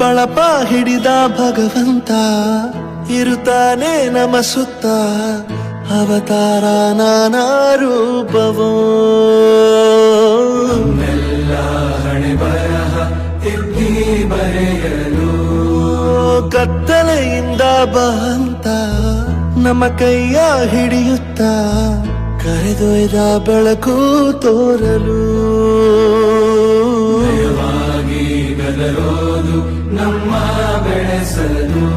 ಬಳಪ ಹಿಡಿದ ಭಗವಂತ ಇರುತ್ತಾನೆ ನಮ ಸುತ್ತ ಅವತಾರ ನಾನಾ ರೂಪವೋ ಹಣೆ ಬರಹ ತಿದ್ದಿ ಬರೆಯಲು ಕತ್ತಲೆಯಿಂದ ಬಂತ ನಮ್ಮ ಕೈಯ ಹಿಡಿಯುತ್ತ ಕರೆದೊಯ್ದ ಬೆಳಕು ತೋರಲು ಭಯವಾಗಿ ಗದರೋದು ನಮ್ಮ ಬೆಳೆಸಲು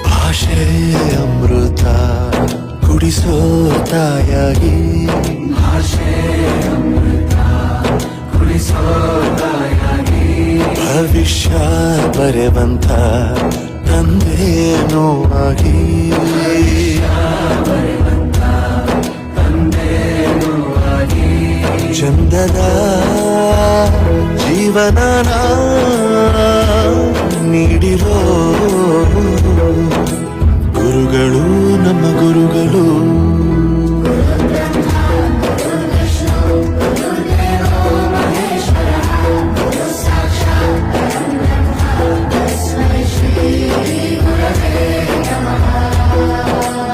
ಭಾಷೆ ಅಮೃತ ಕುಡಿಸೋ ತಾಯಾಗಿ ಭಾಷೆ ಅಮೃತ ಕುಡಿಸೋ ತಾಯಾಗಿ ಭವಿಷ್ಯ ಬರೆವಂತ ತಂದೇನೋ ಆಗಿ ತಂದೇನೂ ಆಗಿ ಚಂದದ ಜೀವನ ನೀಡಿರೋ ಗುರುಗಳು ನಮ್ಮ ಗುರುಗಳು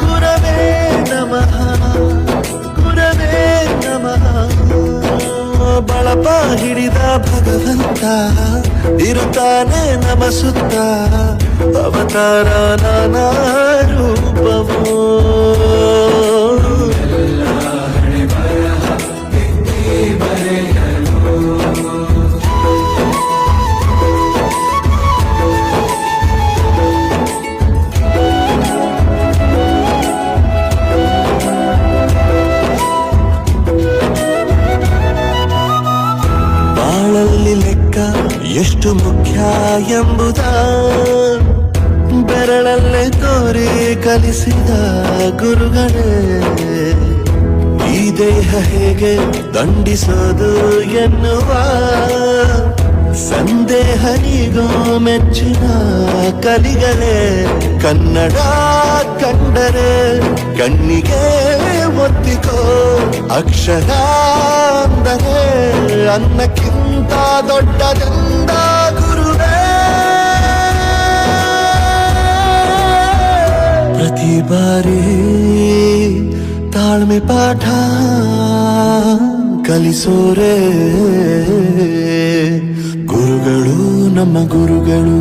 ಗುರವೇ ನಮಃ ಗುರವೇ ನಮಃ ಬಳಪ ಹಿಡಿದ ಭಗವಂತ ಇರುತ್ತಾನೆ ನಮ ಸುತ್ತ ಅವತಾರ ನಾನಾ ರೂಪವೋ ಹಣೆ ಬರಹ ತಿದ್ದಿ ಬರೆಯಲು ಬಾಳಲ್ಲಿ ಲೆಕ್ಕ ಎಷ್ಟು ಮುಖ್ಯ ಎಂಬುದ ಬೆರಳಲ್ಲೇ ತೋರಿ ಕಲಿಸಿದ ಗುರುಗಳೇ ಈ ದೇಹ ಹೇಗೆ ದಂಡಿಸೋದು ಎನ್ನುವ ಸಂದೇಹನಿಗೋ ಮೆಚ್ಚಿನ ಕಲಿಗಳೇ ಕನ್ನಡ ಕಂಡರೆ ಕಣ್ಣಿಗೆ ಒತ್ತಿಕೋ ಅಕ್ಷರ ಅಂದರೆ ಅನ್ನಕ್ಕಿಂತ ದೊಡ್ಡದೆಂದ ಗುರುವೇ ಪ್ರತಿ ಬಾರಿ ತಾಳ್ಮೆ ಪಾಠ ಕಲಿಸೋರೆ ಗುರುಗಳು ನಮ್ಮ ಗುರುಗಳು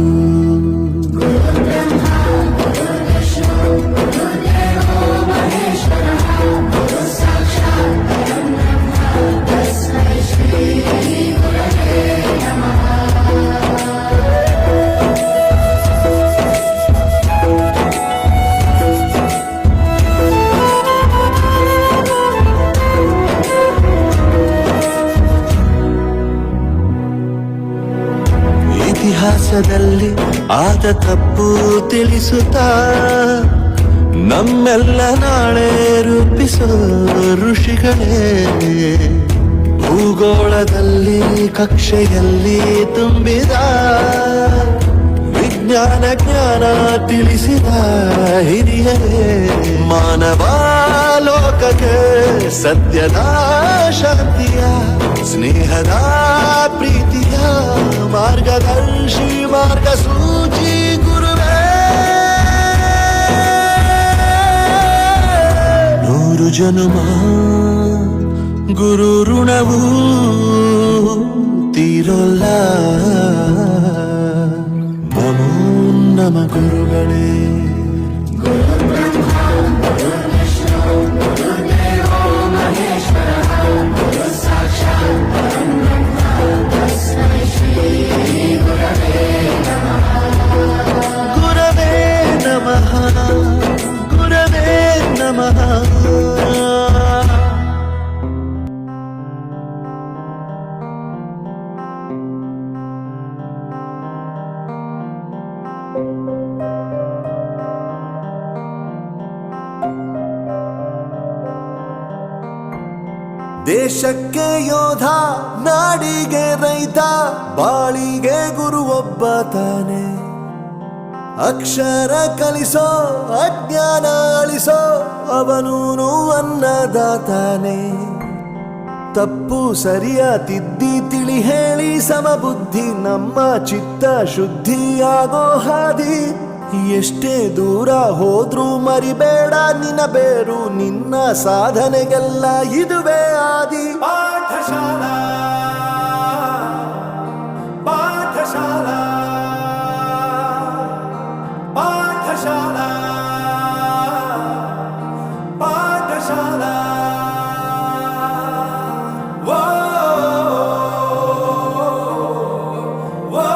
ಇತಿಹಾಸದಲ್ಲಿ ಆದ ತಪ್ಪು ತಿಳಿಸುತ್ತಾ ನಮ್ಮೆಲ್ಲ ನಾಳೆ ರೂಪಿಸೋ ಋಷಿಗಳೇ ಭೂಗೋಳದಲ್ಲಿ ಕಕ್ಷೆಯಲ್ಲಿ ತುಂಬಿದ ವಿಜ್ಞಾನ ಜ್ಞಾನ ತಿಳಿಸಿದ ಹಿರಿಯರೇ ಮಾನವ ಲೋಕಕ್ಕೆ ಸತ್ಯದ ಶಾಂತಿಯ ಸ್ನೇಹದ ಪ್ರೀತಿಯ ಮಾರ್ಗದರ್ಶಿ ಮಾರ್ಗಸೂಚಿ ಗುರುವೇ ನೂರು ಜನುಮ ಗುರು ಋಣವು ತೀರೋಲ್ಲ ನಮೋ ನಮ ಗುರುಗಳೇ ಗುರವೇ ನಮಃ ಗುರವೇ ನಮಃ ದೇಶಕ್ಕೆ ಯೋಧ ನಾಡಿಗೆ ರೈತ ಬಾಳಿಗೆ ಗುರು ಒಬ್ಬ ತಾನೆ ಅಕ್ಷರ ಕಲಿಸೋ ಅಜ್ಞಾನ ಅಳಿಸೋ ಅವನೂನು ಅನ್ನದಾತಾನೆ ತಪ್ಪು ಸರಿಯ ತಿದ್ದಿ ತಿಳಿ ಹೇಳಿ ಸಮಬುದ್ಧಿ ನಮ್ಮ ಚಿತ್ತ ಶುದ್ಧಿಯಾಗೋ ಹಾದಿ. ಎಷ್ಟೇ ದೂರ ಹೋದ್ರೂ ಮರಿಬೇಡ ನಿನ್ನ ಬೇರು, ನಿನ್ನ ಸಾಧನೆಗೆಲ್ಲ ಇದುವೇ ಆದಿ. ಪಾಠಶಾಲಾ ಪಾಠಶಾಲಾ ಪಾಠಶಾಲಾ ಪಾಠಶಾಲಾ ವೋ ವೋ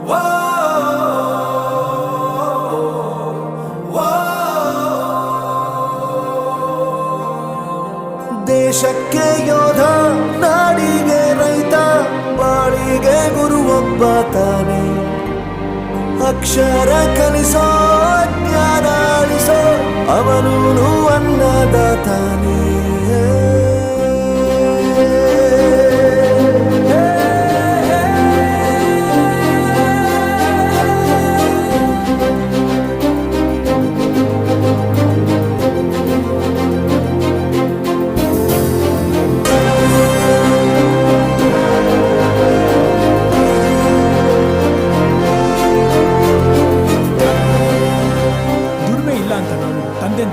ವೋ ವೋ. ದೇಶಕ್ಕೆ ಯೋಧ, ನಾಡಿಗೆ ರೈತ, ಬಾಳಿಗೆ ಗುರು ಒಬ್ಬ ತಾನೆ. ಅಕ್ಷರ ಕಲಿಸೋ ಜ್ಞಾನ ಅಳಿಸೋ ಅವನೂನು ಅನ್ನದಾತಾನೆ.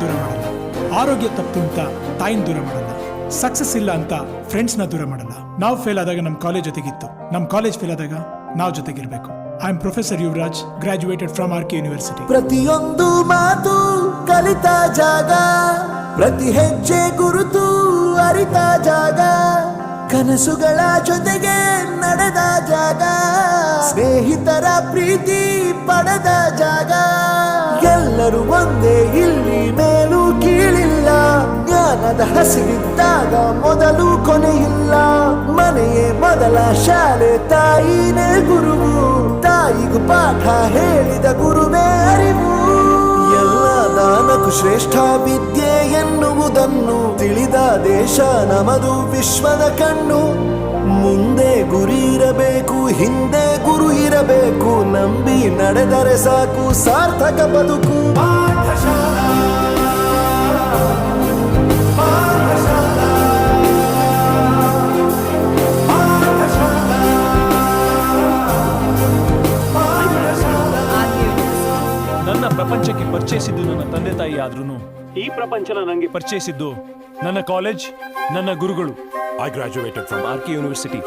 ದೂರ ಮಾಡಲ್ಲ, ಆರೋಗ್ಯ ತಪ್ಪು ಅಂತ ತಾಯಿನ ದೂರ ಮಾಡಲ್ಲ, ಸಕ್ಸಸ್ ಇಲ್ಲ ಅಂತ ಫ್ರೆಂಡ್ಸ್ನ ದೂರ ಮಾಡಲ್ಲ. ನಾವು ಫೇಲ್ ಆದಾಗ ನಮ್ಮ ಕಾಲೇಜ್ ಜೊತೆಗಿತ್ತು, ನಮ್ಮ ಕಾಲೇಜ್ ಫೇಲ್ ಆದಾಗ ನಾವು ಜೊತೆಗಿರ್ಬೇಕು. I am professor Yuvraj, graduated from R K university. ಪ್ರತಿಯೊಂದು ಮಾತು ಕಲಿತ ಜಾಗ, ಪ್ರತಿ ಹೆಜ್ಜೆ ಗುರುತು ಅರಿತ ಜಾಗ, ಕನಸುಗಳ ಜೊತೆಗೆ ನಡೆದ ಜಾಗ, ಸ್ನೇಹಿತರ ಪ್ರೀತಿ ಪಡೆದ ಜಾಗ. ಎಲ್ಲರೂ ಒಂದೇ, ಇಲ್ಲಿ ಮೇಲೂ ಕೀಳಿಲ್ಲ, ಜ್ಞಾನದ ಹಸಿವಿದ್ದಾಗ ಮೊದಲು ಕೊನೆಯಿಲ್ಲ. ಮನೆಯೇ ಮೊದಲ ಶಾಲೆ, ತಾಯಿನೇ ಗುರುವು, ತಾಯಿಗೂ ಪಾಠ ಹೇಳಿದ ಗುರುವೇ ಅರಿವು. ಎಲ್ಲ ದಾನಕ್ಕೂ ಶ್ರೇಷ್ಠ ವಿದ್ಯೆ ಎನ್ನುವುದನ್ನು ತಿಳಿದ ದೇಶ ನಮದು, ವಿಶ್ವದ ಕಣ್ಣು. ಮುಂದೆ ಗುರಿ ಇರಬೇಕು, ಹಿಂದೆ ಗುರು ಇರಬೇಕು, ನಂಬಿ ನಡೆದರೆ ಸಾಕು ಸಾರ್ಥಕ ಬದುಕು. ಪಾಠಶಾಲಾ ಪಾಠಶಾಲಾ ಪಾಠಶಾಲಾ ಪಾಠಶಾಲಾ. ನನ್ನ ಪ್ರಪಂಚಕ್ಕೆ ಪರಿಚಯಿಸಿದ್ದು ನನ್ನ ತಂದೆ ತಾಯಿ ಆದ್ರೂ ಈ ಪ್ರಪಂಚನ ನನಗೆ ಪರಿಚಯಿಸಿದ್ದು ನನ್ನ ಕಾಲೇಜ್, ನನ್ನ ಗುರುಗಳು. I graduated from R K university.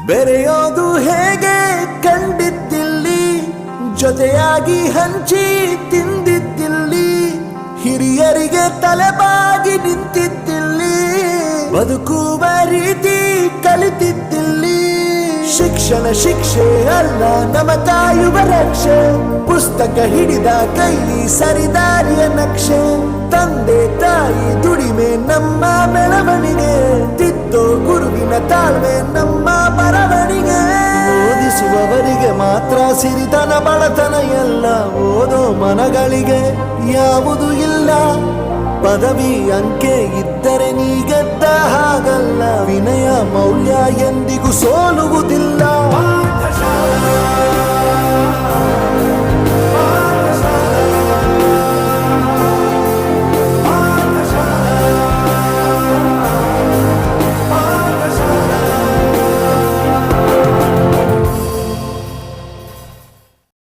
ಬೆರೆಯೋದು ಹೇಗೆ ಕಂಡಿದ್ದಿಲ್ಲಿ, ಜೊತೆಯಾಗಿ ಹಂಚಿ ತಿಂದಿದ್ದಿಲ್ಲಿ, ಹಿರಿಯರಿಗೆ ತಲೆಬಾಗಿ ನಿಂತಿದ್ದಿಲ್ಲಿ, ಬದುಕುವ ರೀತಿ ಕಲಿತಿದ್ದಿಲ್ಲಿ. ಶಿಕ್ಷಣ ಶಿಕ್ಷೆ ಅಲ್ಲ, ನಮ ಕಾಯುವ ರಕ್ಷೆ, ಪುಸ್ತಕ ಹಿಡಿದ ಕೈ ಸರಿದಾರಿಯ ನಕ್ಷೆ. ತಂದೆ ತಾಯಿ ದುಡಿಮೆ ನಮ್ಮ ಬೆಳವಣಿಗೆ, ತಿದ್ದೋ ಗುರುವಿನ ತಾಳ್ಮೆ ನಮ್ಮ ಬರವಣಿಗೆ. ಓದಿಸುವವರಿಗೆ ಮಾತ್ರ ಸಿರಿತನ ಬಡತನ ಎಲ್ಲ, ಓದೋ ಮನಗಳಿಗೆ ಯಾವುದು ಇಲ್ಲ. ಪದವಿ ಅಂಕೆ ಇದ್ದರೆ ನೀ ಗೆದ್ದ ಹಾಗಲ್ಲ, ವಿನಯ ಮೌಲ್ಯ ಎಂದಿಗೂ ಸೋಲುವುದಿಲ್ಲ.